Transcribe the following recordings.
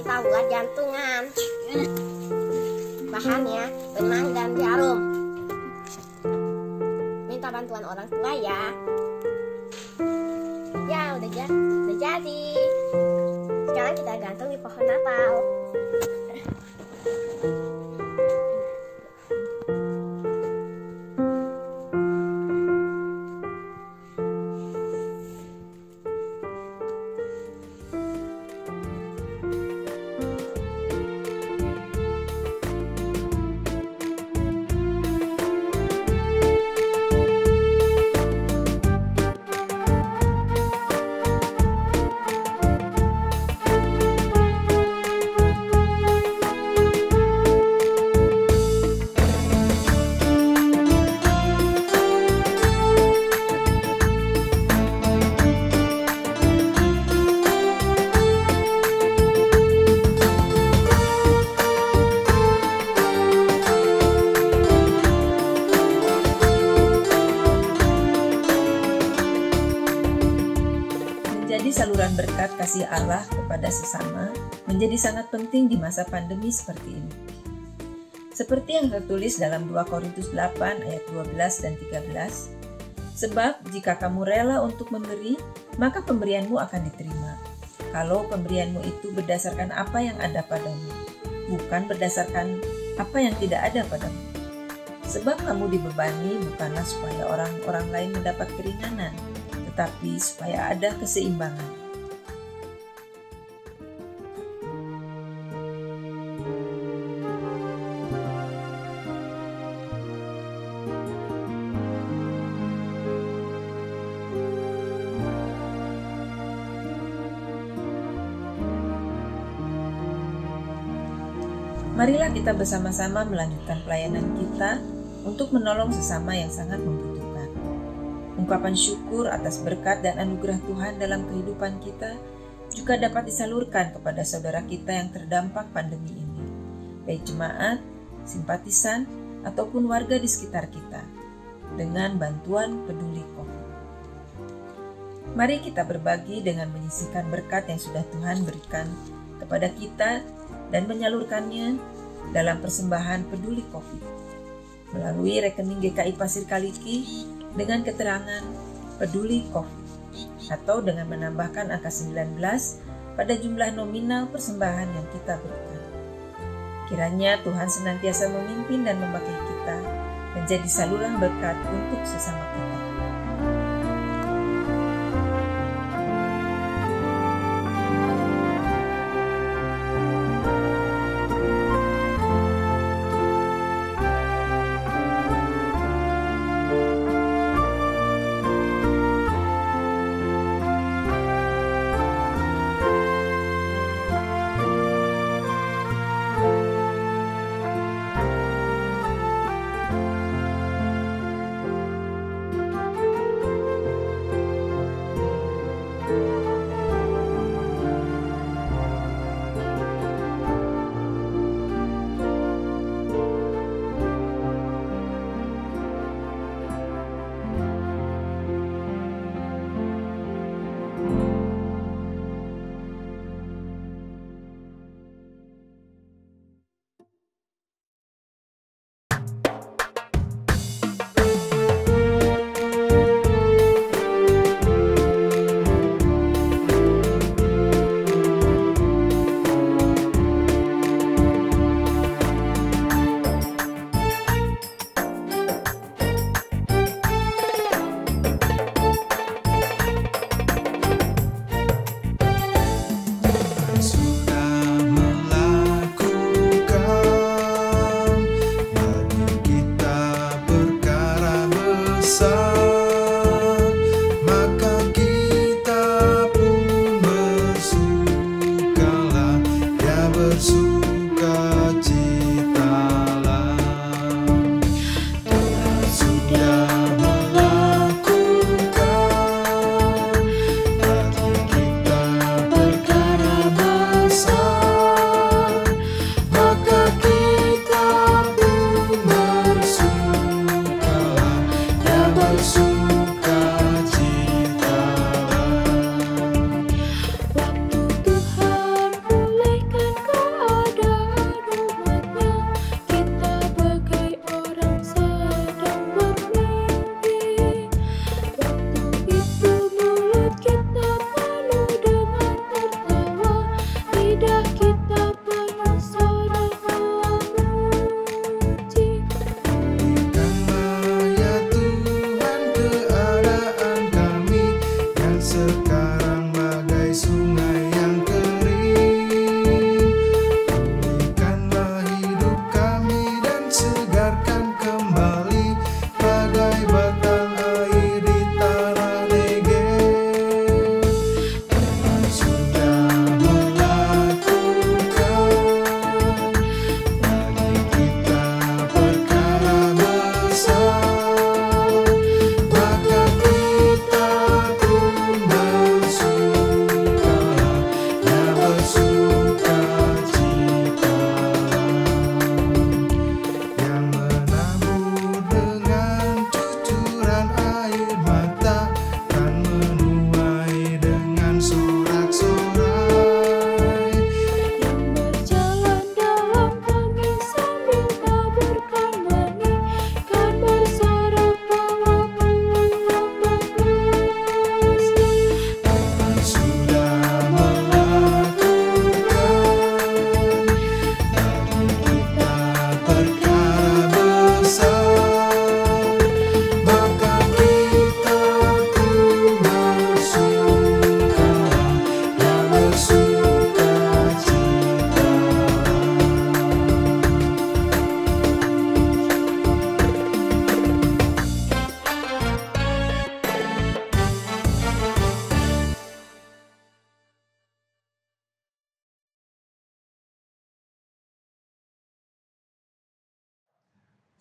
kita buat jantungan. Bahannya benang dan jarum. Minta bantuan orang tua ya. Ya udah jadi. Sekarang kita gantung di pohon Natal. Menjadi saluran berkat kasih Allah kepada sesama menjadi sangat penting di masa pandemi seperti ini. Seperti yang tertulis dalam 2 Korintus 8 ayat 12 dan 13, sebab jika kamu rela untuk memberi, maka pemberianmu akan diterima. Kalau pemberianmu itu berdasarkan apa yang ada padamu, bukan berdasarkan apa yang tidak ada padamu. Sebab kamu dibebani bukanlah supaya orang-orang lain mendapat keringanan, tetapi supaya ada keseimbangan. Marilah kita bersama-sama melanjutkan pelayanan kita untuk menolong sesama yang sangat membutuhkan. Ungkapan syukur atas berkat dan anugerah Tuhan dalam kehidupan kita juga dapat disalurkan kepada saudara kita yang terdampak pandemi ini, baik jemaat, simpatisan, ataupun warga di sekitar kita, dengan bantuan Peduli COVID. Mari kita berbagi dengan menyisihkan berkat yang sudah Tuhan berikan kepada kita dan menyalurkannya dalam persembahan Peduli COVID melalui rekening GKI Pasir Kaliki dengan keterangan Peduli COVID atau dengan menambahkan angka 19 pada jumlah nominal persembahan yang kita berikan. Kiranya Tuhan senantiasa memimpin dan memakai kita menjadi saluran berkat untuk sesama kita.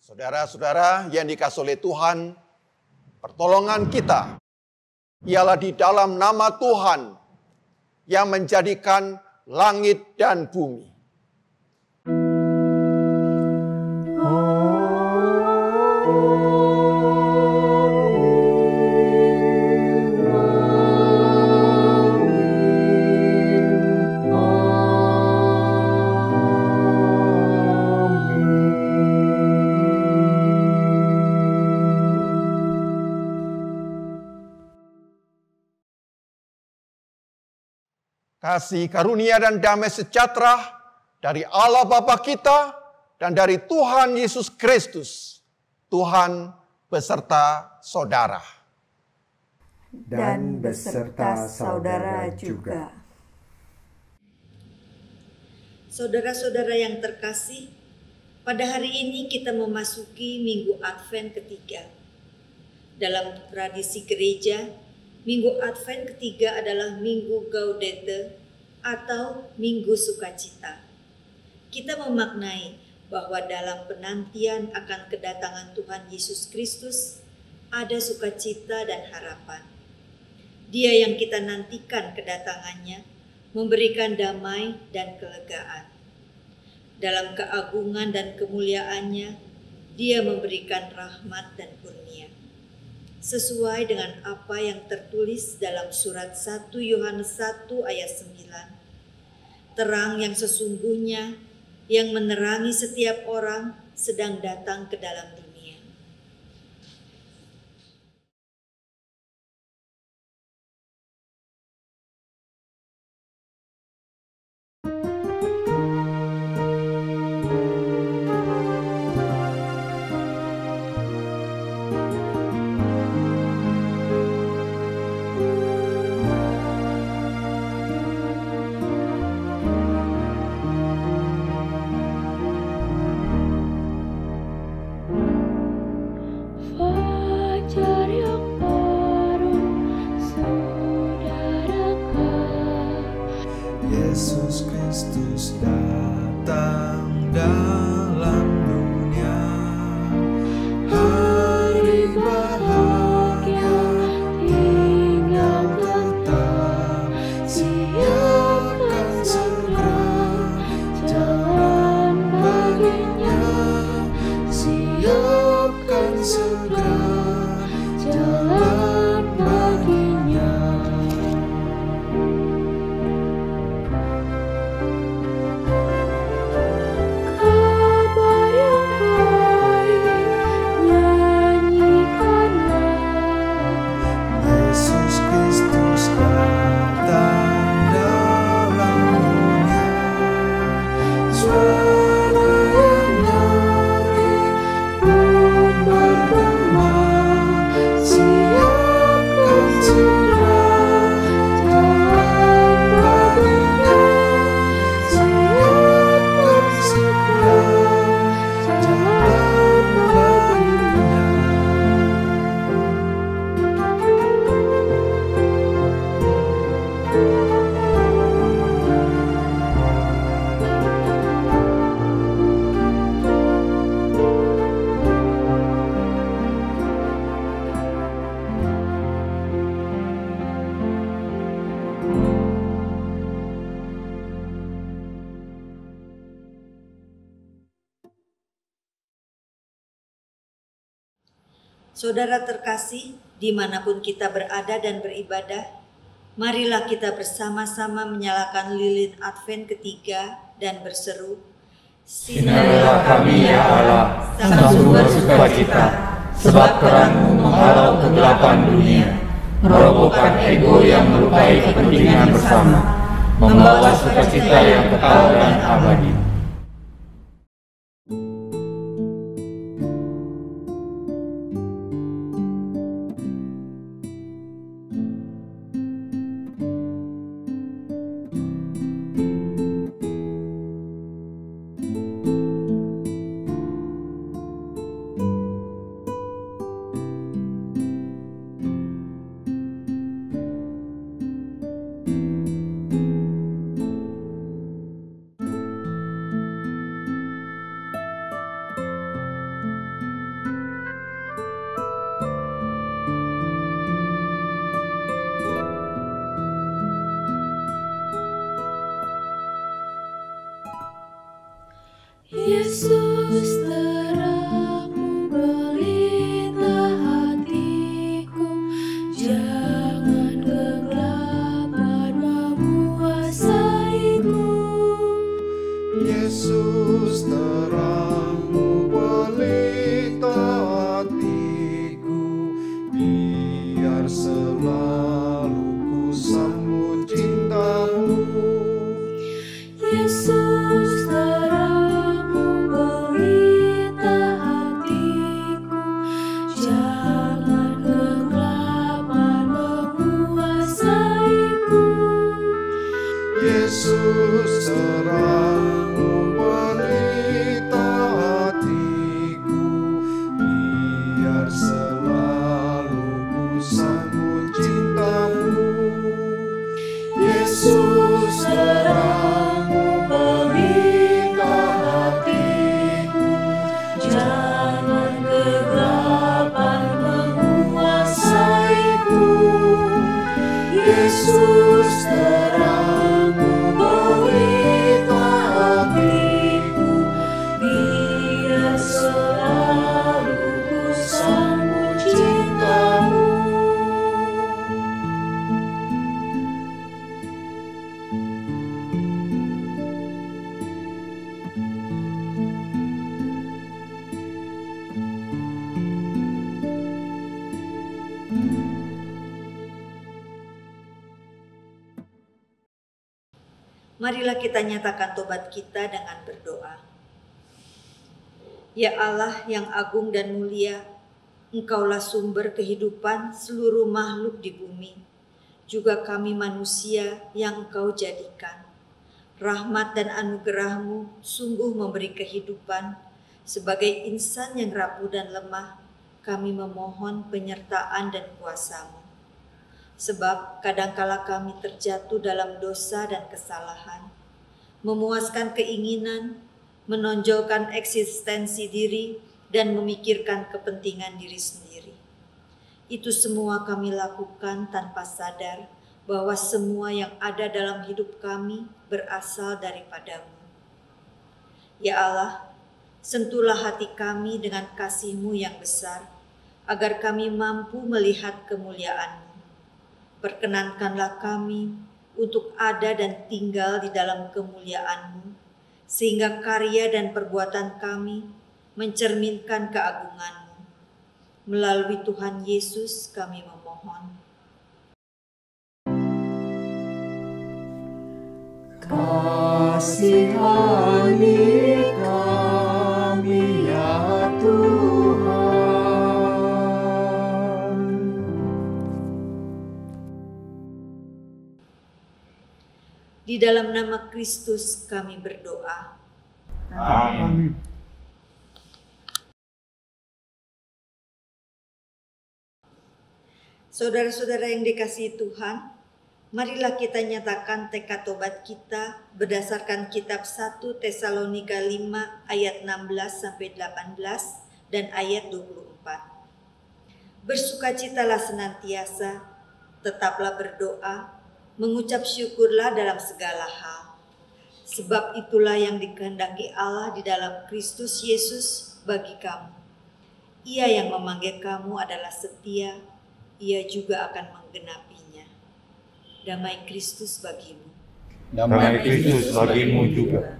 Saudara-saudara yang dikasihi oleh Tuhan, pertolongan kita ialah di dalam nama Tuhan yang menjadikan langit dan bumi. Kasih karunia dan damai sejahtera dari Allah Bapa kita dan dari Tuhan Yesus Kristus, Tuhan beserta saudara. Dan beserta saudara juga. Saudara-saudara yang terkasih, pada hari ini kita memasuki Minggu Advent ketiga. Dalam tradisi gereja, Minggu Advent ketiga adalah Minggu Gaudete atau Minggu Sukacita. Kita memaknai bahwa dalam penantian akan kedatangan Tuhan Yesus Kristus ada sukacita dan harapan. Dia yang kita nantikan kedatangannya memberikan damai dan kelegaan. Dalam keagungan dan kemuliaannya, Dia memberikan rahmat dan kurnia. Sesuai dengan apa yang tertulis dalam surat 1 Yohanes 1 ayat 9. Terang yang sesungguhnya yang menerangi setiap orang sedang datang ke dalam dunia. Yesus Kristus datang dalam dunia. Hari bahagia tinggal tetap, siapkan segera jalan baginya. Siapkan segera jalan baginya. Saudara terkasih, dimanapun kita berada dan beribadah, marilah kita bersama-sama menyalakan lilin Advent ketiga dan berseru, Sinarilah kami ya Allah, sang sumber sukacita, sebab terang-Mu menghalau kegelapan dunia, merobohkan ego yang melukai kepentingan bersama, membawa sukacita yang kekal dan abadi. selalu ku sambut cintamu. Yesus, terangmu pelita hatiku, jangan kegelapan menguasaiku. Yesus, terangmu pelita hatiku, biar selalu ku sambut cintamu. Marilah kita nyatakan tobat kita dengan berdoa. Ya Allah yang agung dan mulia, Engkaulah sumber kehidupan seluruh makhluk di bumi, juga kami manusia yang Engkau jadikan. Rahmat dan anugerah-Mu sungguh memberi kehidupan. Sebagai insan yang rapuh dan lemah, kami memohon penyertaan dan kuasa-Mu. Sebab kadangkala kami terjatuh dalam dosa dan kesalahan, memuaskan keinginan, menonjolkan eksistensi diri, dan memikirkan kepentingan diri sendiri. Itu semua kami lakukan tanpa sadar bahwa semua yang ada dalam hidup kami berasal daripada-Mu. Ya Allah, sentuhlah hati kami dengan kasih-Mu yang besar, agar kami mampu melihat kemuliaan-Mu. Perkenankanlah kami untuk ada dan tinggal di dalam kemuliaan-Mu, sehingga karya dan perbuatan kami mencerminkan keagungan-Mu. Melalui Tuhan Yesus kami memohon. Kasihani kami ya Tuhan. Di dalam nama Kristus kami berdoa. Amin. Saudara-saudara yang dikasihi Tuhan, marilah kita nyatakan tekad tobat kita berdasarkan kitab 1 Tesalonika 5 ayat 16-18 dan ayat 24. Bersukacitalah senantiasa, tetaplah berdoa, mengucap syukurlah dalam segala hal. Sebab itulah yang dikehendaki Allah di dalam Kristus Yesus bagi kamu. Ia yang memanggil kamu adalah setia, Ia juga akan menggenapinya. Damai Kristus bagimu. Damai Kristus bagimu juga.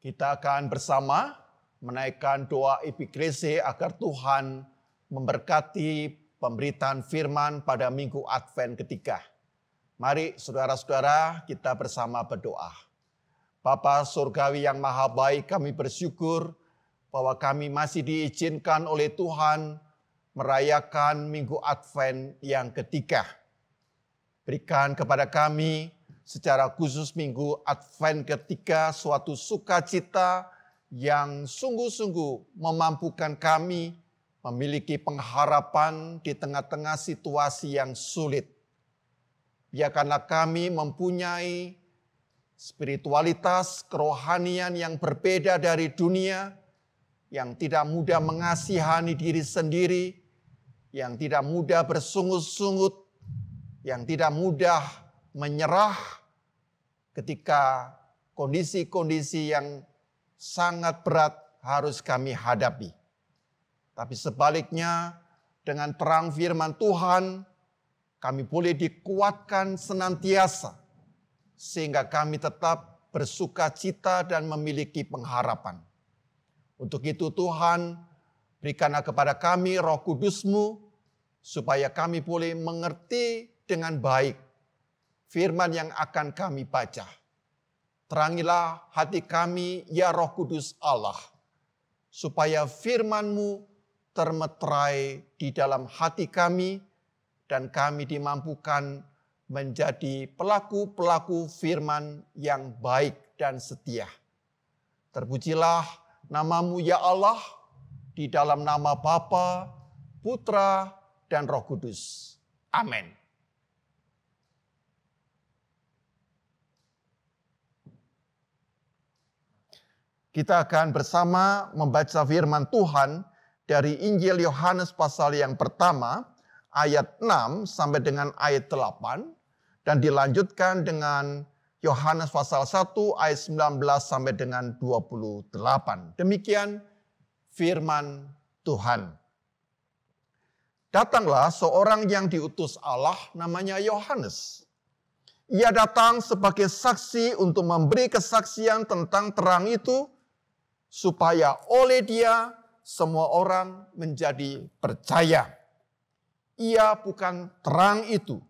Kita akan bersama menaikkan doa epiklesi agar Tuhan memberkati pemberitaan firman pada minggu Advent ketiga. Mari saudara-saudara kita bersama berdoa. Bapa Surgawi yang Maha Baik, kami bersyukur bahwa kami masih diizinkan oleh Tuhan merayakan minggu Advent yang ketiga. Berikan kepada kami secara khusus minggu Advent ketiga suatu sukacita yang sungguh-sungguh memampukan kami memiliki pengharapan di tengah-tengah situasi yang sulit. Biarkanlah kami mempunyai spiritualitas kerohanian yang berbeda dari dunia, yang tidak mudah mengasihani diri sendiri, yang tidak mudah bersungut-sungut, yang tidak mudah menyerah ketika kondisi-kondisi yang sangat berat harus kami hadapi. Tapi sebaliknya, dengan terang firman Tuhan, kami boleh dikuatkan senantiasa, sehingga kami tetap bersukacita dan memiliki pengharapan. Untuk itu Tuhan, berikanlah kepada kami Roh Kudus-Mu, supaya kami boleh mengerti dengan baik firman yang akan kami baca. Terangilah hati kami, ya Roh Kudus Allah, supaya firman-Mu termeterai di dalam hati kami, dan kami dimampukan menjadi pelaku-pelaku firman yang baik dan setia. Terpujilah nama-Mu ya Allah, di dalam nama Bapa, Putra, dan Roh Kudus. Amin. Kita akan bersama membaca firman Tuhan dari Injil Yohanes pasal yang pertama, ayat 6 sampai dengan ayat 8, dan dilanjutkan dengan Yohanes pasal 1 ayat 19 sampai dengan 28. Demikian firman Tuhan. Datanglah seorang yang diutus Allah namanya Yohanes. Ia datang sebagai saksi untuk memberi kesaksian tentang terang itu, supaya oleh dia semua orang menjadi percaya. Ia bukan terang itu,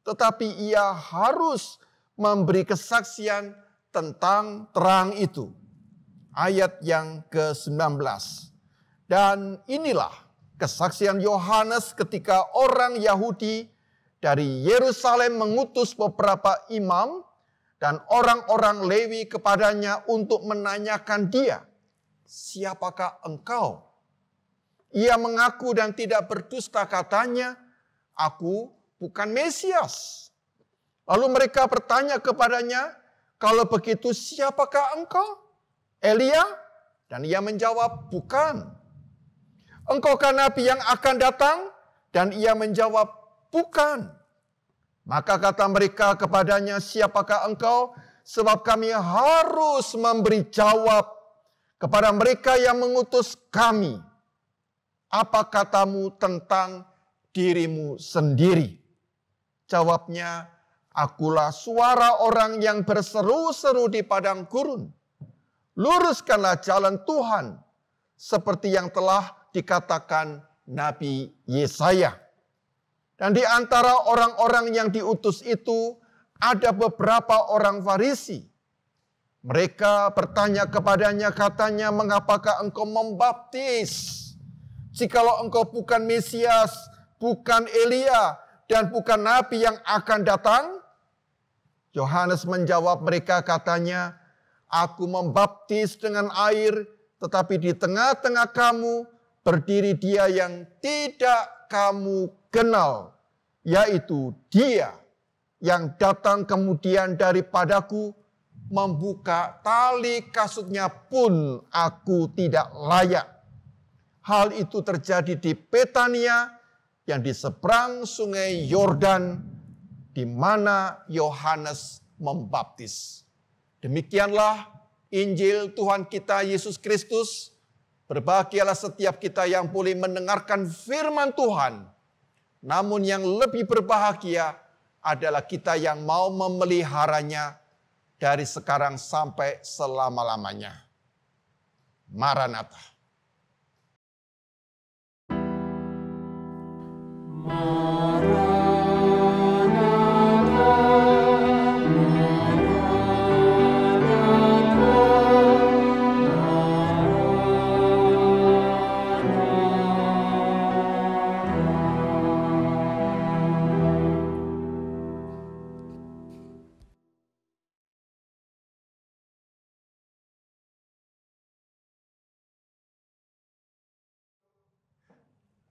tetapi ia harus memberi kesaksian tentang terang itu. Ayat yang ke-19. Dan inilah kesaksian Yohanes ketika orang Yahudi dari Yerusalem mengutus beberapa imam dan orang-orang Lewi kepadanya untuk menanyakan dia, "Siapakah engkau?" Ia mengaku dan tidak berdusta, katanya, "Aku bukan Mesias." Lalu mereka bertanya kepadanya, "Kalau begitu siapakah engkau? Elia?" Dan ia menjawab, "Bukan." "Engkaukah nabi yang akan datang?" Dan ia menjawab, "Bukan." Maka kata mereka kepadanya, "Siapakah engkau? Sebab kami harus memberi jawab kepada mereka yang mengutus kami. Apa katamu tentang dirimu sendiri?" Jawabnya, "Akulah suara orang yang berseru-seru di padang gurun. Luruskanlah jalan Tuhan, seperti yang telah dikatakan Nabi Yesaya." Dan di antara orang-orang yang diutus itu ada beberapa orang Farisi. Mereka bertanya kepadanya, katanya, "Mengapakah engkau membaptis? Jikalau engkau bukan Mesias, bukan Elia, dan bukan nabi yang akan datang?" Yohanes menjawab mereka, katanya, "Aku membaptis dengan air, tetapi di tengah-tengah kamu berdiri dia yang tidak kamu kenal, yaitu dia yang datang kemudian daripadaku, membuka tali kasutnya pun aku tidak layak." Hal itu terjadi di Betania yang di seberang sungai Yordan, di mana Yohanes membaptis. Demikianlah Injil Tuhan kita Yesus Kristus. Berbahagialah setiap kita yang boleh mendengarkan firman Tuhan. Namun yang lebih berbahagia adalah kita yang mau memeliharanya dari sekarang sampai selama-lamanya. Maranatha.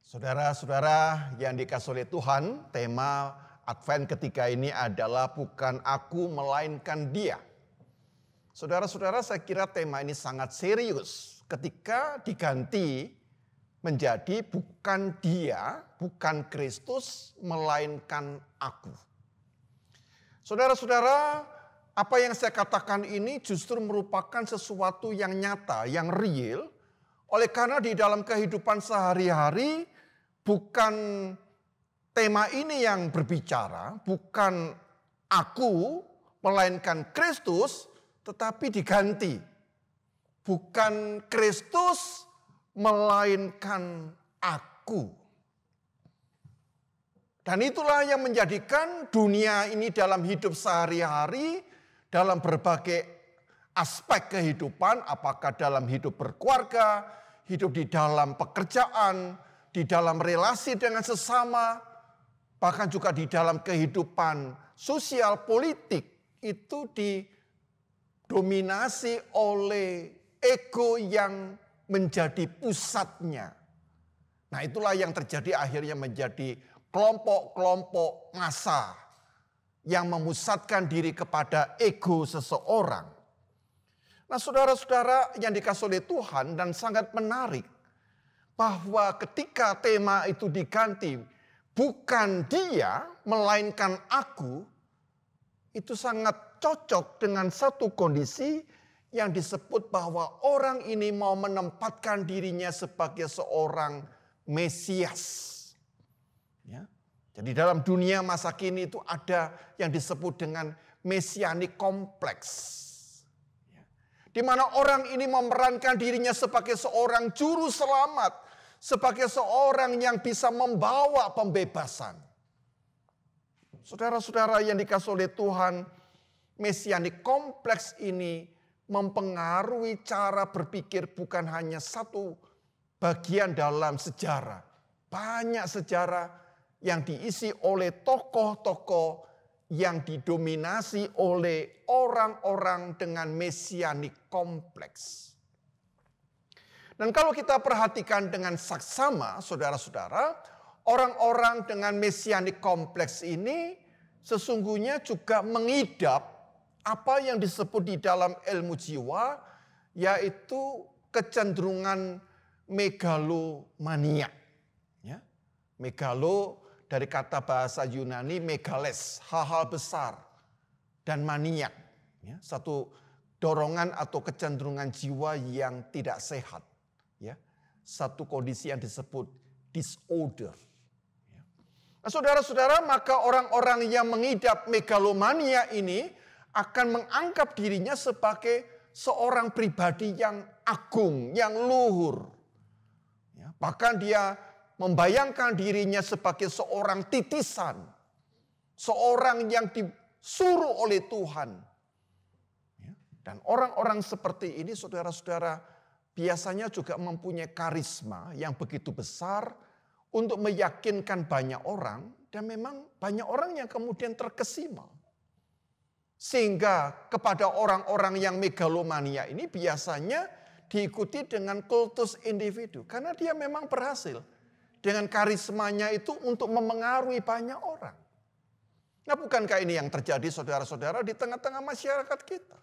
Saudara-saudara yang dikasihi oleh Tuhan, tema Advent ketika ini adalah bukan aku melainkan dia. Saudara-saudara, saya kira tema ini sangat serius ketika diganti menjadi bukan dia, bukan Kristus, melainkan aku. Saudara-saudara, apa yang saya katakan ini justru merupakan sesuatu yang nyata, yang real. Oleh karena di dalam kehidupan sehari-hari bukan tema ini yang berbicara, bukan aku melainkan Kristus, tetapi diganti. Bukan Kristus melainkan aku. Dan itulah yang menjadikan dunia ini dalam hidup sehari-hari, dalam berbagai aspek kehidupan, apakah dalam hidup berkeluarga, hidup di dalam pekerjaan, di dalam relasi dengan sesama, bahkan juga di dalam kehidupan sosial politik itu didominasi oleh ego yang menjadi pusatnya. Nah, itulah yang terjadi akhirnya menjadi kelompok-kelompok massa yang memusatkan diri kepada ego seseorang. Nah, saudara-saudara yang dikasihi oleh Tuhan, dan sangat menarik bahwa ketika tema itu diganti, bukan dia, melainkan aku, itu sangat cocok dengan satu kondisi yang disebut bahwa orang ini mau menempatkan dirinya sebagai seorang Mesias. Ya. Jadi dalam dunia masa kini itu ada yang disebut dengan mesianik kompleks. Ya. Di mana orang ini memerankan dirinya sebagai seorang juru selamat, sebagai seorang yang bisa membawa pembebasan. Saudara-saudara yang dikasihi oleh Tuhan, mesianik kompleks ini mempengaruhi cara berpikir bukan hanya satu bagian dalam sejarah. Banyak sejarah yang diisi oleh tokoh-tokoh yang didominasi oleh orang-orang dengan mesianik kompleks. Dan kalau kita perhatikan dengan saksama, saudara-saudara, orang-orang dengan mesianik kompleks ini sesungguhnya juga mengidap apa yang disebut di dalam ilmu jiwa, yaitu kecenderungan megalomania. Ya. Megalo dari kata bahasa Yunani megales, hal-hal besar, dan maniak. Ya. Satu dorongan atau kecenderungan jiwa yang tidak sehat. Ya. Satu kondisi yang disebut disorder. Ya. Nah, saudara-saudara, maka orang-orang yang mengidap megalomania ini akan menganggap dirinya sebagai seorang pribadi yang agung, yang luhur. Ya, bahkan dia membayangkan dirinya sebagai seorang titisan, seorang yang disuruh oleh Tuhan. Ya, dan orang-orang seperti ini, saudara-saudara, biasanya juga mempunyai karisma yang begitu besar untuk meyakinkan banyak orang, dan memang banyak orang yang kemudian terkesima. Sehingga kepada orang-orang yang megalomania ini biasanya diikuti dengan kultus individu. Karena dia memang berhasil dengan karismanya itu untuk memengaruhi banyak orang. Nah, bukankah ini yang terjadi saudara-saudara di tengah-tengah masyarakat kita?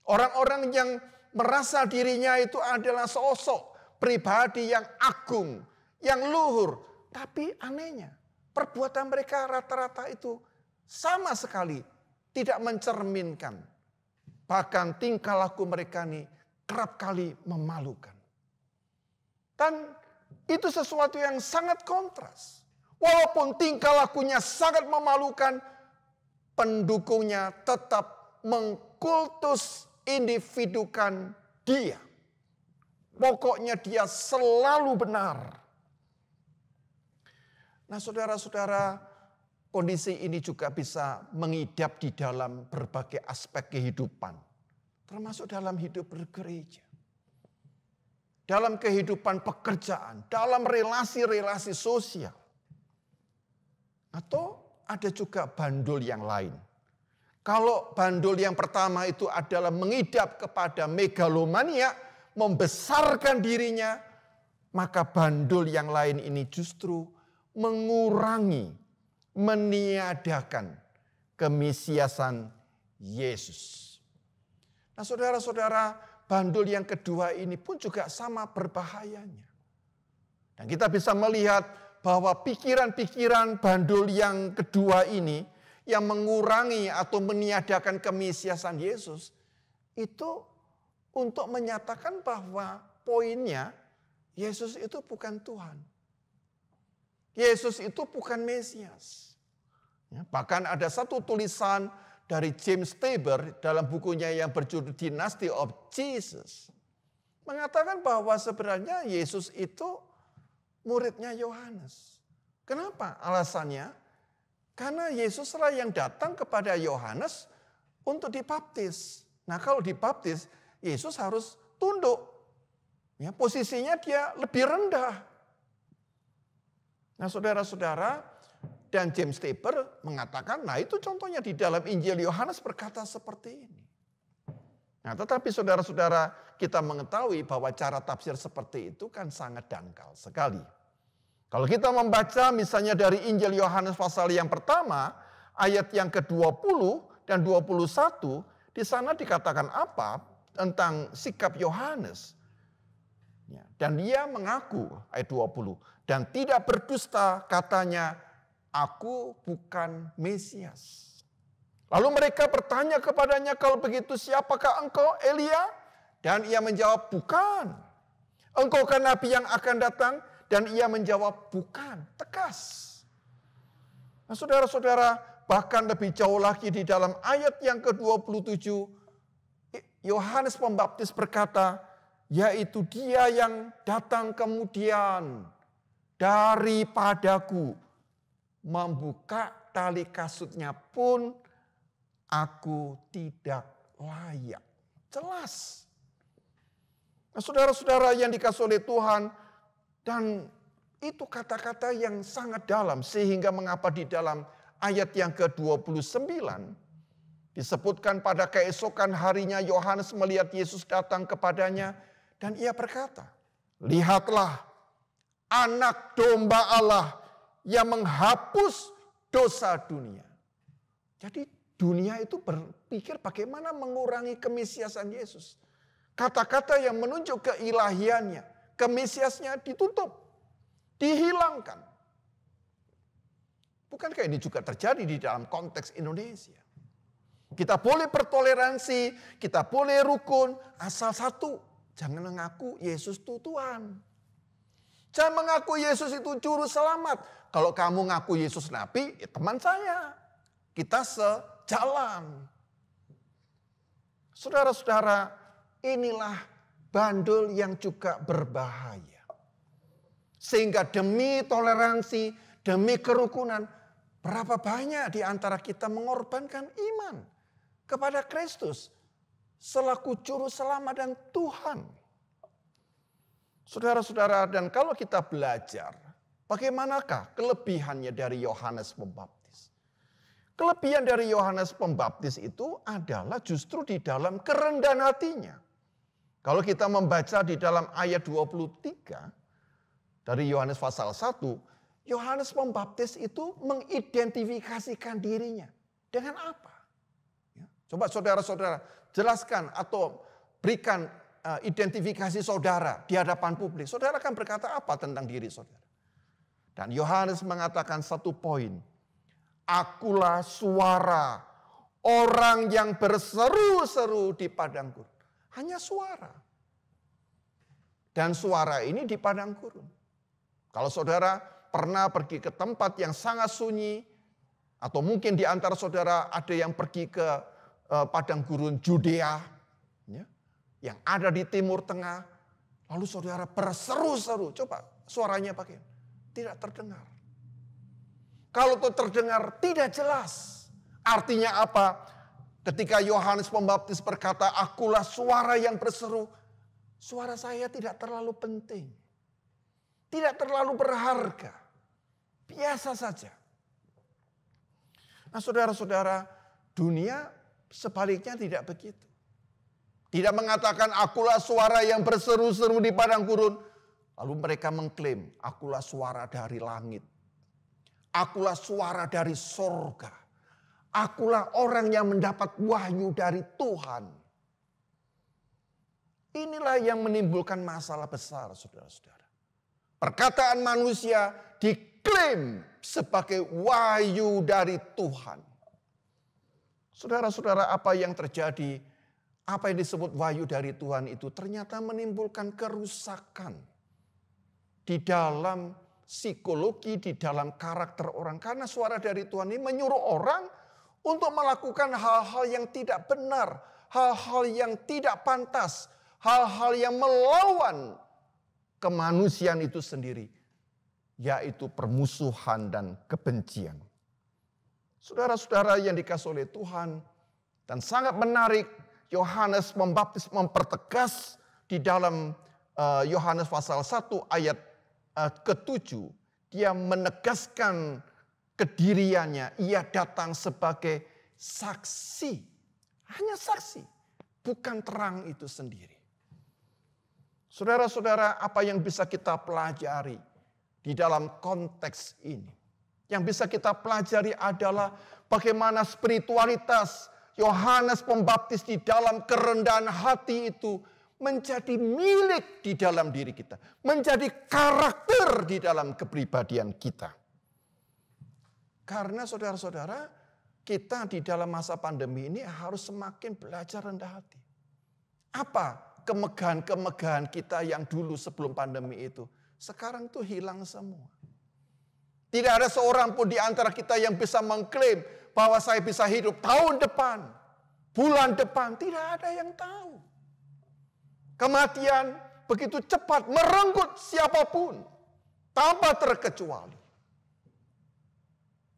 Orang-orang yang merasa dirinya itu adalah sosok pribadi yang agung, yang luhur. Tapi anehnya, perbuatan mereka rata-rata itu sama sekali tidak mencerminkan. Bahkan tingkah laku mereka ini kerap kali memalukan. Dan itu sesuatu yang sangat kontras. Walaupun tingkah lakunya sangat memalukan, pendukungnya tetap mengkultus individukan dia. Pokoknya dia selalu benar. Nah, saudara-saudara, kondisi ini juga bisa mengidap di dalam berbagai aspek kehidupan. Termasuk dalam hidup bergereja. Dalam kehidupan pekerjaan, dalam relasi-relasi sosial. Atau ada juga bandul yang lain. Kalau bandul yang pertama itu adalah mengidap kepada megalomania, membesarkan dirinya, maka bandul yang lain ini justru mengurangi, meniadakan kemesiasan Yesus. Nah, saudara-saudara, bandul yang kedua ini pun juga sama berbahayanya. Dan kita bisa melihat bahwa pikiran-pikiran bandul yang kedua ini yang mengurangi atau meniadakan kemesiasan Yesus itu untuk menyatakan bahwa poinnya Yesus itu bukan Tuhan. Yesus itu bukan Mesias. Ya, bahkan ada satu tulisan dari James Tabor dalam bukunya yang berjudul Dynasty of Jesus. Mengatakan bahwa sebenarnya Yesus itu muridnya Yohanes. Kenapa? Alasannya, karena Yesuslah yang datang kepada Yohanes untuk dibaptis. Nah, kalau dibaptis, Yesus harus tunduk. Ya, posisinya dia lebih rendah. Nah, saudara-saudara, Dan James Tabor mengatakan, nah itu contohnya di dalam Injil Yohanes berkata seperti ini. Nah, tetapi saudara-saudara, kita mengetahui bahwa cara tafsir seperti itu kan sangat dangkal sekali. Kalau kita membaca misalnya dari Injil Yohanes pasal yang pertama, ayat yang ke-20 dan 21, di sana dikatakan apa tentang sikap Yohanes. Dan dia mengaku, ayat 20, dan tidak berdusta katanya, aku bukan Mesias. Lalu mereka bertanya kepadanya, kalau begitu siapakah engkau, Elia? Dan ia menjawab, bukan. Engkau kan nabi yang akan datang? Dan ia menjawab, bukan. Tegas. Nah, saudara-saudara, bahkan lebih jauh lagi di dalam ayat yang ke-27, Yohanes Pembaptis berkata, yaitu dia yang datang kemudian daripadaku, membuka tali kasutnya pun aku tidak layak. Jelas. Nah, saudara-saudara yang dikasihi oleh Tuhan, dan itu kata-kata yang sangat dalam, sehingga mengapa di dalam ayat yang ke-29 disebutkan pada keesokan harinya Yohanes melihat Yesus datang kepadanya dan ia berkata, lihatlah anak domba Allah yang menghapus dosa dunia. Jadi dunia itu berpikir bagaimana mengurangi kemesiasan Yesus. Kata-kata yang menunjuk keilahiannya, kemesiasnya ditutup, dihilangkan. Bukankah ini juga terjadi di dalam konteks Indonesia? Kita boleh bertoleransi, kita boleh rukun, asal satu, jangan mengaku Yesus itu Tuhan. Jangan mengaku Yesus itu juru selamat. Kalau kamu ngaku Yesus Nabi, ya teman saya. Kita sejalan. Saudara-saudara, inilah bandul yang juga berbahaya. Sehingga demi toleransi, demi kerukunan, berapa banyak di antara kita mengorbankan iman kepada Kristus selaku juru selamat dan Tuhan. Saudara-saudara, dan kalau kita belajar, bagaimanakah kelebihannya dari Yohanes Pembaptis? Kelebihan dari Yohanes Pembaptis itu adalah justru di dalam kerendahan hatinya. Kalau kita membaca di dalam ayat 23 dari Yohanes pasal 1, Yohanes Pembaptis itu mengidentifikasikan dirinya dengan apa? Ya, coba saudara-saudara jelaskan atau berikan identifikasi saudara di hadapan publik. Saudara akan berkata apa tentang diri saudara? Dan Yohanes mengatakan satu poin. Akulah suara orang yang berseru-seru di padang gurun. Hanya suara. Dan suara ini di padang gurun. Kalau saudara pernah pergi ke tempat yang sangat sunyi, atau mungkin di antara saudara ada yang pergi ke padang gurun Judea, ya, yang ada di Timur Tengah, lalu saudara berseru-seru, coba suaranya bagaimana? Tidak terdengar. Kalau itu terdengar tidak jelas. Artinya apa? Ketika Yohanes Pembaptis berkata, akulah suara yang berseru, suara saya tidak terlalu penting. Tidak terlalu berharga. Biasa saja. Nah, saudara-saudara, dunia sebaliknya tidak begitu. Tidak mengatakan akulah suara yang berseru-seru di padang gurun. Lalu mereka mengklaim akulah suara dari langit. Akulah suara dari sorga. Akulah orang yang mendapat wahyu dari Tuhan. Inilah yang menimbulkan masalah besar, saudara-saudara. Perkataan manusia diklaim sebagai wahyu dari Tuhan. Saudara-saudara, apa yang terjadi? Apa yang disebut wahyu dari Tuhan itu ternyata menimbulkan kerusakan di dalam psikologi, di dalam karakter orang. Karena suara dari Tuhan ini menyuruh orang untuk melakukan hal-hal yang tidak benar, hal-hal yang tidak pantas, hal-hal yang melawan kemanusiaan itu sendiri, yaitu permusuhan dan kebencian. Saudara-saudara yang dikasihi oleh Tuhan, dan sangat menarik, Yohanes Pembaptis mempertegas di dalam Yohanes pasal 1 ayat ke-7. Dia menegaskan kediriannya. Ia datang sebagai saksi. Hanya saksi. Bukan terang itu sendiri. Saudara-saudara, apa yang bisa kita pelajari di dalam konteks ini? Yang bisa kita pelajari adalah bagaimana spiritualitas Yohanes Pembaptis di dalam kerendahan hati itu menjadi milik di dalam diri kita. Menjadi karakter di dalam kepribadian kita. Karena saudara-saudara, kita di dalam masa pandemi ini harus semakin belajar rendah hati. Apa kemegahan-kemegahan kita yang dulu sebelum pandemi itu? Sekarang tuh hilang semua. Tidak ada seorang pun di antara kita yang bisa mengklaim bahwa saya bisa hidup tahun depan, bulan depan. Tidak ada yang tahu. Kematian begitu cepat merenggut siapapun tanpa terkecuali.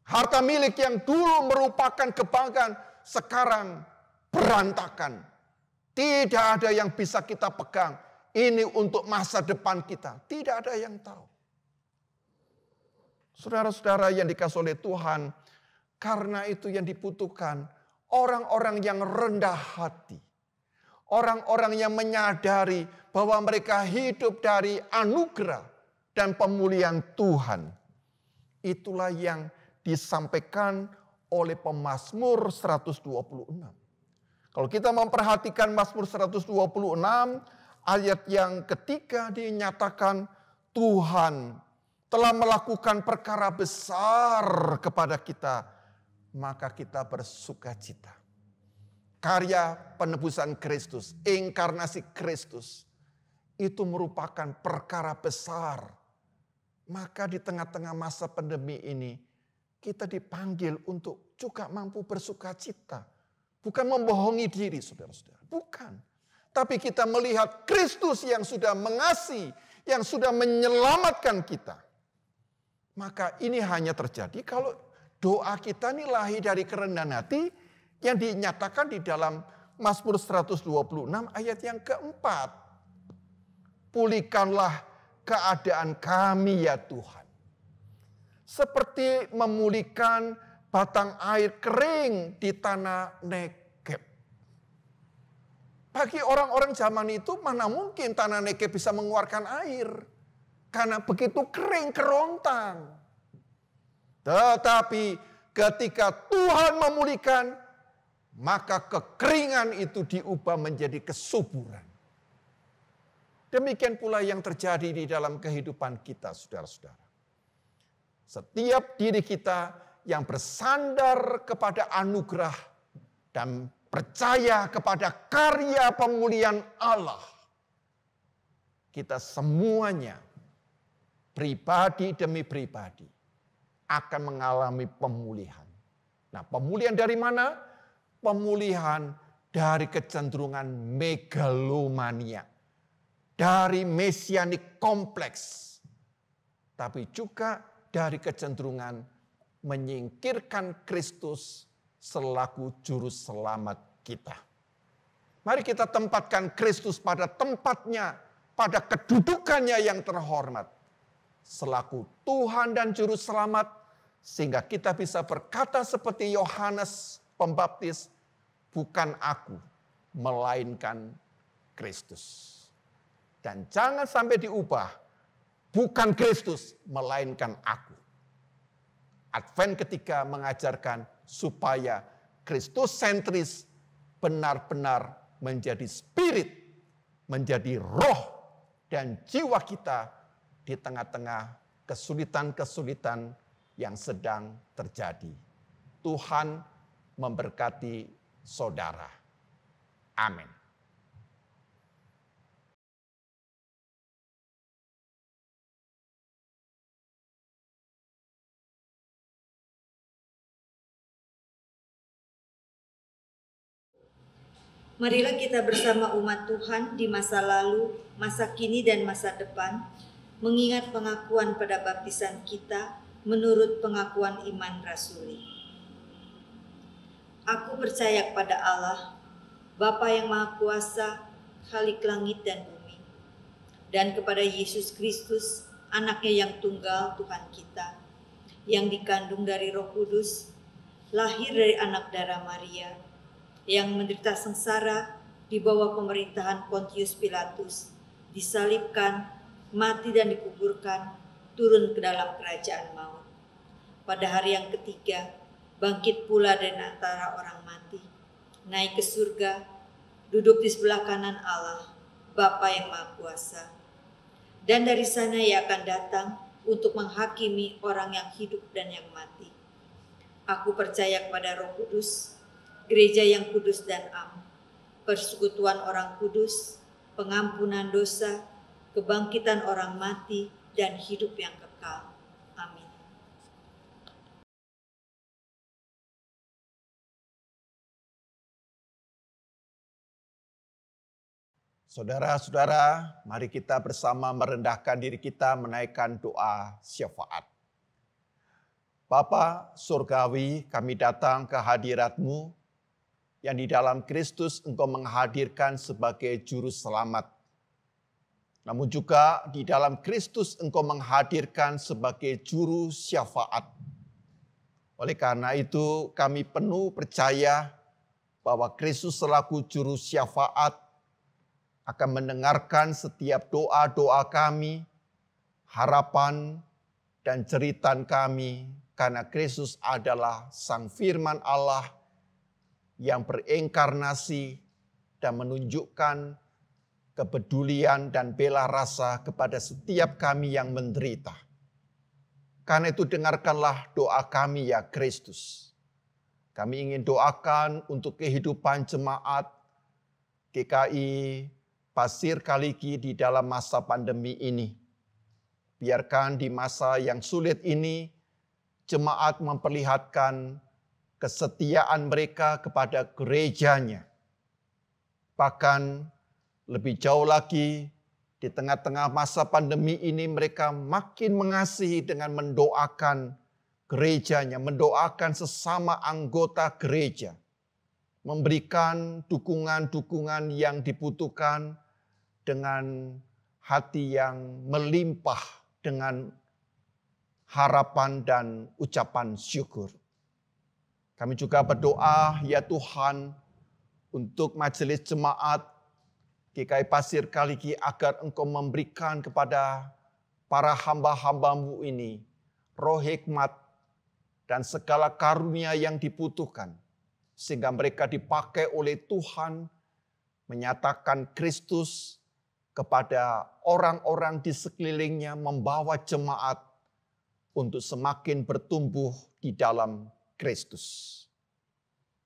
Harta milik yang dulu merupakan kebanggaan sekarang berantakan. Tidak ada yang bisa kita pegang. Ini untuk masa depan kita. Tidak ada yang tahu. Saudara-saudara yang dikasihi oleh Tuhan, karena itu yang dibutuhkan orang-orang yang rendah hati. Orang-orang yang menyadari bahwa mereka hidup dari anugerah dan pemulihan Tuhan. Itulah yang disampaikan oleh pemazmur 126. Kalau kita memperhatikan Mazmur 126, ayat yang ketiga dinyatakan Tuhan telah melakukan perkara besar kepada kita, maka kita bersukacita. Karya penebusan Kristus, inkarnasi Kristus, itu merupakan perkara besar. Maka di tengah-tengah masa pandemi ini, kita dipanggil untuk juga mampu bersukacita. Bukan membohongi diri, saudara-saudara. Bukan. Tapi kita melihat Kristus yang sudah mengasihi, yang sudah menyelamatkan kita. Maka ini hanya terjadi kalau doa kita ini lahir dari kerendahan hati yang dinyatakan di dalam Mazmur 126 ayat yang keempat. Pulihkanlah keadaan kami ya Tuhan. Seperti memulihkan batang air kering di tanah Negeb. Bagi orang-orang zaman itu mana mungkin tanah Negeb bisa mengeluarkan air. Karena begitu kering, kerontang. Tetapi ketika Tuhan memulihkan, maka kekeringan itu diubah menjadi kesuburan. Demikian pula yang terjadi di dalam kehidupan kita, saudara-saudara. Setiap diri kita yang bersandar kepada anugerah dan percaya kepada karya pemulihan Allah. Kita semuanya, pribadi demi pribadi, akan mengalami pemulihan. Nah, pemulihan dari mana? Pemulihan dari kecenderungan megalomania. Dari mesianik kompleks. Tapi juga dari kecenderungan menyingkirkan Kristus selaku juru selamat kita. Mari kita tempatkan Kristus pada tempatnya, pada kedudukannya yang terhormat. Selaku Tuhan dan juru selamat, sehingga kita bisa berkata seperti Yohanes Pembaptis, bukan aku, melainkan Kristus. Dan jangan sampai diubah, bukan Kristus, melainkan aku. Advent ketiga mengajarkan supaya Kristus sentris benar-benar menjadi spirit, menjadi roh dan jiwa kita di tengah-tengah kesulitan-kesulitan yang sedang terjadi. Tuhan memberkati saudara. Amin. Marilah kita bersama umat Tuhan di masa lalu, masa kini dan masa depan, mengingat pengakuan pada baptisan kita menurut pengakuan iman rasuli. Aku percaya kepada Allah, Bapa yang Maha Kuasa, Khalik langit dan bumi, dan kepada Yesus Kristus, anaknya yang tunggal Tuhan kita, yang dikandung dari Roh Kudus, lahir dari anak darah Maria, yang menderita sengsara di bawah pemerintahan Pontius Pilatus, disalibkan, mati dan dikuburkan, turun ke dalam kerajaan maut. Pada hari yang ketiga, bangkit pula dari antara orang mati, naik ke surga, duduk di sebelah kanan Allah, Bapa yang Maha Kuasa. Dan dari sana ia akan datang untuk menghakimi orang yang hidup dan yang mati. Aku percaya kepada Roh Kudus, gereja yang kudus dan am, persekutuan orang kudus, pengampunan dosa, kebangkitan orang mati, dan hidup yang kekal. Amin. Saudara-saudara, mari kita bersama merendahkan diri kita menaikkan doa syafaat. Bapa Surgawi, kami datang ke hadirat-Mu yang di dalam Kristus Engkau menghadirkan sebagai juru selamat. Namun juga di dalam Kristus Engkau menghadirkan sebagai juru syafaat. Oleh karena itu kami penuh percaya bahwa Kristus selaku juru syafaat akan mendengarkan setiap doa-doa kami, harapan dan jeritan kami, karena Kristus adalah Sang Firman Allah yang berinkarnasi dan menunjukkan kepedulian dan bela rasa kepada setiap kami yang menderita. Karena itu dengarkanlah doa kami ya Kristus. Kami ingin doakan untuk kehidupan jemaat GKI Pasir Kaliki di dalam masa pandemi ini. Biarkan di masa yang sulit ini, jemaat memperlihatkan kesetiaan mereka kepada gerejanya. Bahkan lebih jauh lagi, di tengah-tengah masa pandemi ini mereka makin mengasihi dengan mendoakan gerejanya, mendoakan sesama anggota gereja, memberikan dukungan-dukungan yang dibutuhkan dengan hati yang melimpah dengan harapan dan ucapan syukur. Kami juga berdoa, ya Tuhan, untuk majelis jemaat GKI Pasir Kaliki agar Engkau memberikan kepada para hamba-hamba-Mu ini roh hikmat dan segala karunia yang dibutuhkan, sehingga mereka dipakai oleh Tuhan menyatakan Kristus kepada orang-orang di sekelilingnya, membawa jemaat untuk semakin bertumbuh di dalam Kristus.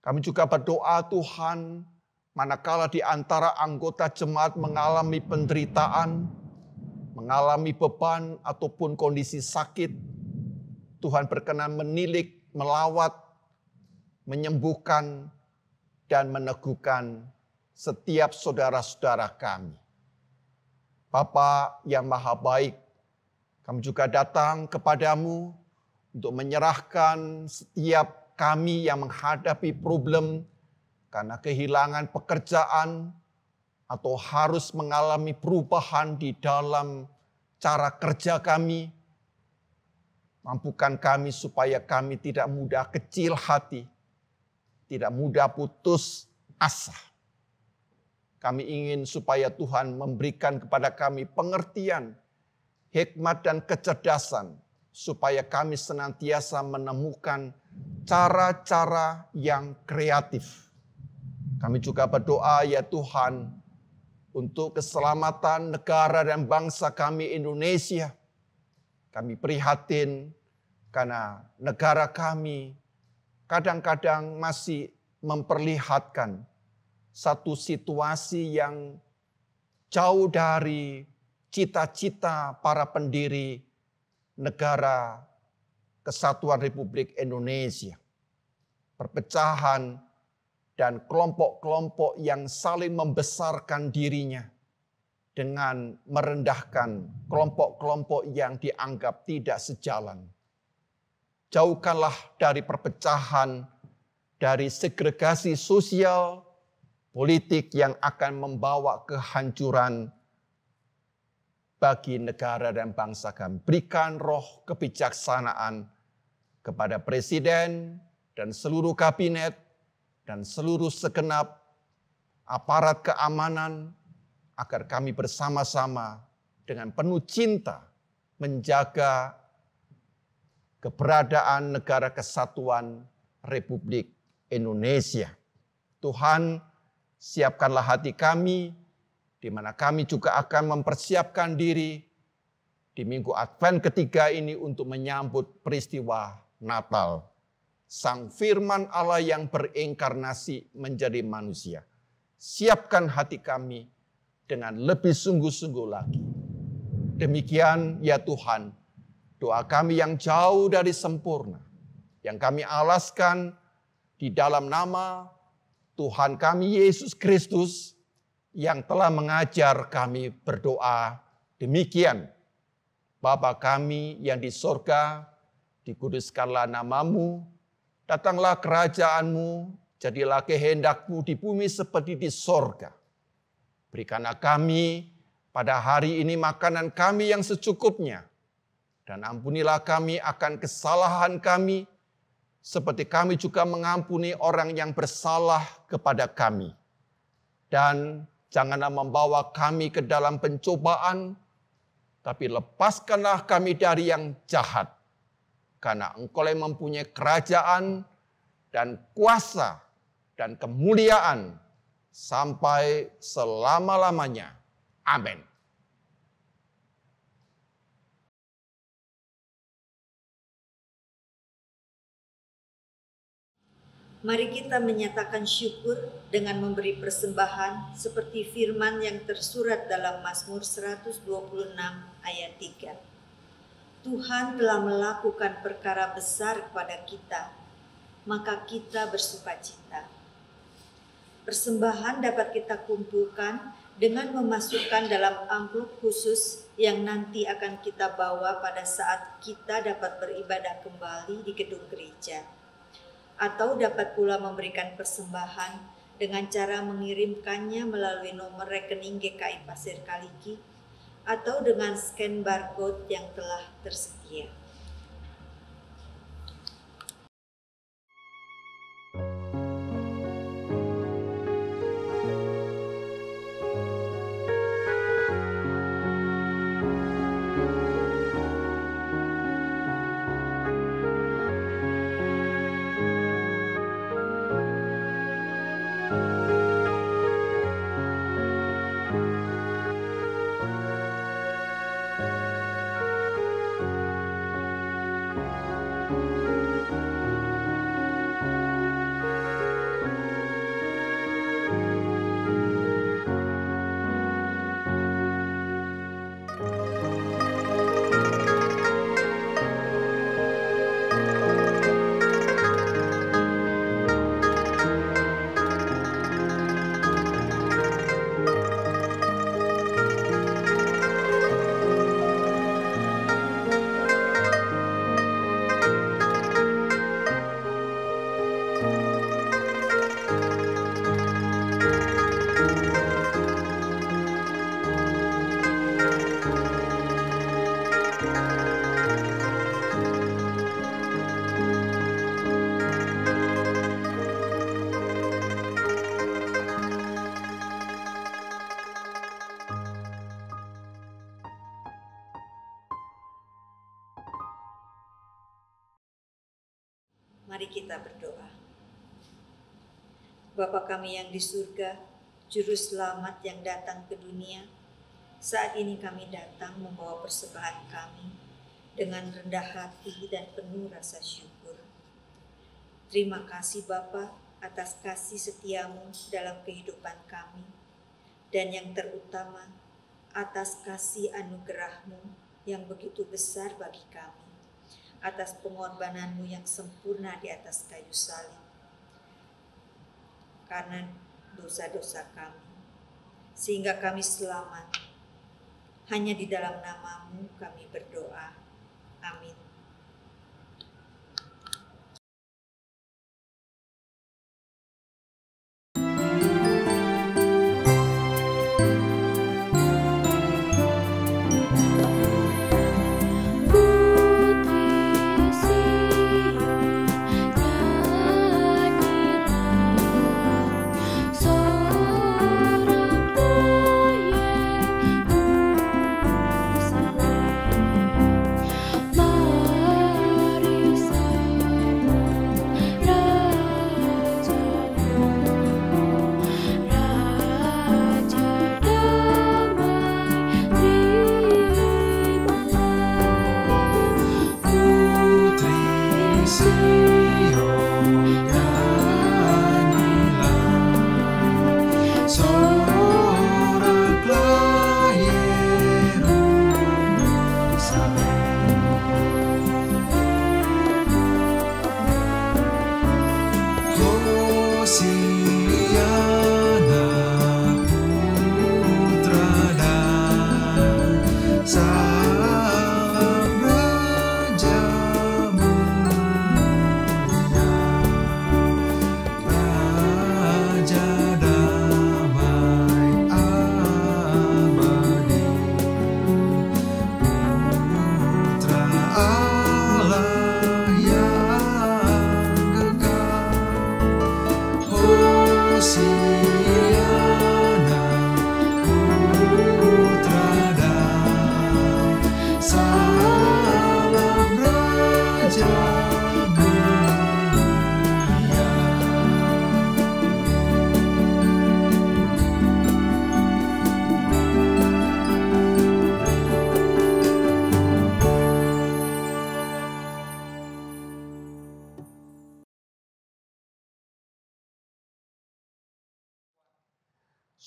Kami juga berdoa Tuhan, manakala di antara anggota jemaat mengalami penderitaan, mengalami beban ataupun kondisi sakit, Tuhan berkenan menilik, melawat, menyembuhkan, dan meneguhkan setiap saudara-saudara kami. Bapa yang Maha Baik, kami juga datang kepadamu untuk menyerahkan setiap kami yang menghadapi problem karena kehilangan pekerjaan atau harus mengalami perubahan di dalam cara kerja kami. Mampukan kami supaya kami tidak mudah kecil hati, tidak mudah putus asa. Kami ingin supaya Tuhan memberikan kepada kami pengertian, hikmat dan kecerdasan, supaya kami senantiasa menemukan cara-cara yang kreatif. Kami juga berdoa ya Tuhan, untuk keselamatan negara dan bangsa kami Indonesia. Kami prihatin karena negara kami kadang-kadang masih memperlihatkan satu situasi yang jauh dari cita-cita para pendiri negara Kesatuan Republik Indonesia. Perpecahan dan kelompok-kelompok yang saling membesarkan dirinya dengan merendahkan kelompok-kelompok yang dianggap tidak sejalan. Jauhkanlah dari perpecahan, dari segregasi sosial, politik yang akan membawa kehancuran bagi negara dan bangsa kami. Berikan roh kebijaksanaan kepada Presiden dan seluruh kabinet dan seluruh segenap aparat keamanan agar kami bersama-sama dengan penuh cinta menjaga keberadaan Negara Kesatuan Republik Indonesia. Tuhan, siapkanlah hati kami, di mana kami juga akan mempersiapkan diri di minggu Advent ketiga ini untuk menyambut peristiwa Natal. Sang Firman Allah yang berinkarnasi menjadi manusia. Siapkan hati kami dengan lebih sungguh-sungguh lagi. Demikian ya Tuhan, doa kami yang jauh dari sempurna, yang kami alaskan di dalam nama Tuhan kami Yesus Kristus yang telah mengajar kami berdoa demikian. Bapa kami yang di sorga, dikuduskanlah namamu, datanglah kerajaanmu, jadilah kehendakmu di bumi seperti di sorga. Berikanlah kami pada hari ini makanan kami yang secukupnya, dan ampunilah kami akan kesalahan kami, seperti kami juga mengampuni orang yang bersalah kepada kami. Dan janganlah membawa kami ke dalam pencobaan, tapi lepaskanlah kami dari yang jahat. Karena Engkau yang mempunyai kerajaan dan kuasa dan kemuliaan sampai selama-lamanya. Amin. Mari kita menyatakan syukur dengan memberi persembahan seperti firman yang tersurat dalam Mazmur 126 ayat 3. Tuhan telah melakukan perkara besar kepada kita, maka kita bersukacita. Persembahan dapat kita kumpulkan dengan memasukkan dalam amplop khusus yang nanti akan kita bawa pada saat kita dapat beribadah kembali di gedung gereja. Atau dapat pula memberikan persembahan dengan cara mengirimkannya melalui nomor rekening GKI Pasir Kaliki atau dengan scan barcode yang telah tersedia. Mari kita berdoa. Bapa kami yang di surga, Juru Selamat yang datang ke dunia, saat ini kami datang membawa persembahan kami dengan rendah hati dan penuh rasa syukur. Terima kasih Bapa atas kasih setiamu dalam kehidupan kami, dan yang terutama atas kasih anugerahmu yang begitu besar bagi kami, atas pengorbananmu yang sempurna di atas kayu salib. Karena dosa-dosa kami, sehingga kami selamat. Hanya di dalam namamu kami berdoa. Amin. Putri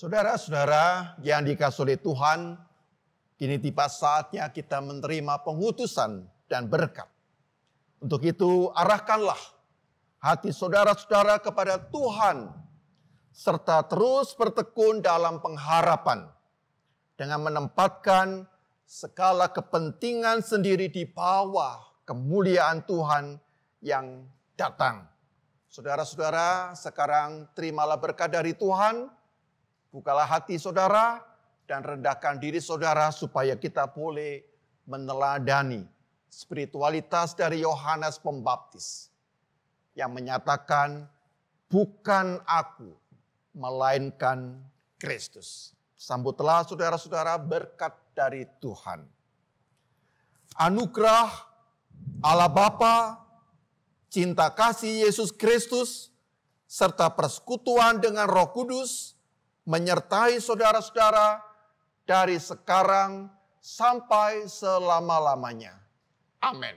Saudara-saudara yang dikasihi oleh Tuhan, kini tiba saatnya kita menerima pengutusan dan berkat. Untuk itu, arahkanlah hati saudara-saudara kepada Tuhan, serta terus bertekun dalam pengharapan, dengan menempatkan segala kepentingan sendiri di bawah kemuliaan Tuhan yang datang. Saudara-saudara, sekarang terimalah berkat dari Tuhan, bukalah hati saudara, dan rendahkan diri saudara supaya kita boleh meneladani spiritualitas dari Yohanes Pembaptis yang menyatakan, bukan aku, melainkan Kristus. Sambutlah saudara-saudara berkat dari Tuhan. Anugerah Allah Bapa, cinta kasih Yesus Kristus, serta persekutuan dengan Roh Kudus menyertai saudara-saudara dari sekarang sampai selama-lamanya. Amin.